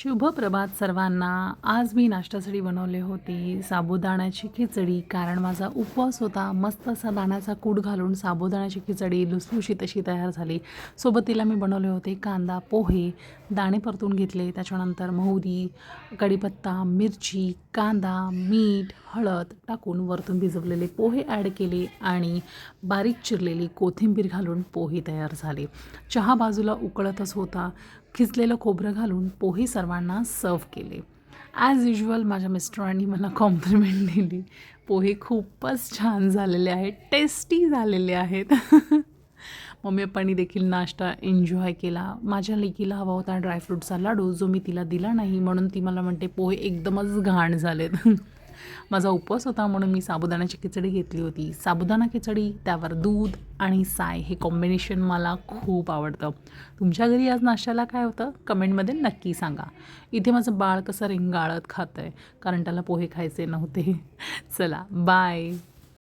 शुभ प्रभात सर्वांना. आज मी नाश्त्यासाठी बनवले होते साबुदाण्याची खिचडी, कारण माझा उपवास होता. मस्त असा दाण्याचा कूट घालून साबुदाण्याची खिचडी लुसलुशीत अशी तयार झाली. सोबत तिला मी बनवले होते कांदा पोहे, दाणे परतून घेतले, त्याच्यानंतर मोहरी, कढीपत्ता, मिरची, कांदा, मीठ, हळद टाकून वरतून भिजवलेले पोहे ॲड केले आणि बारीक चिरलेली कोथिंबीर घालून पोहे तयार झाले. चहा बाजूला उकळतच होता. खिसलेलं खोबरं घालून पोहे सर्वांना सर्व केले. ॲज युज्युअल माझ्या मिस्टरांनी मला कॉम्प्लिमेंट दिली. पोहे खूपच छान झालेले आहेत, टेस्टी झालेले आहेत. मम्मी पप्पांनी देखील नाश्ता एन्जॉय केला. माझ्या लेकीला हवा होता ड्रायफ्रूटचा लाडू, जो मी तिला दिला नाही, म्हणून ती मला म्हणते पोहे एकदमच घाण झालेत. माझा उपवास होता म्हणून मी साबुदाण्याची खिचडी घेतली होती. साबुदाणा खिचडी, त्यावर दूध आणि साय, हे कॉम्बिनेशन मला खूप आवडतं. तुमच्या घरी आज नाश्त्याला काय होतं कमेंटमध्ये नक्की सांगा. इथे माझं बाळ कसं रेंगाळत खातं आहे, कारण त्याला पोहे खायचे नव्हते. चला बाय.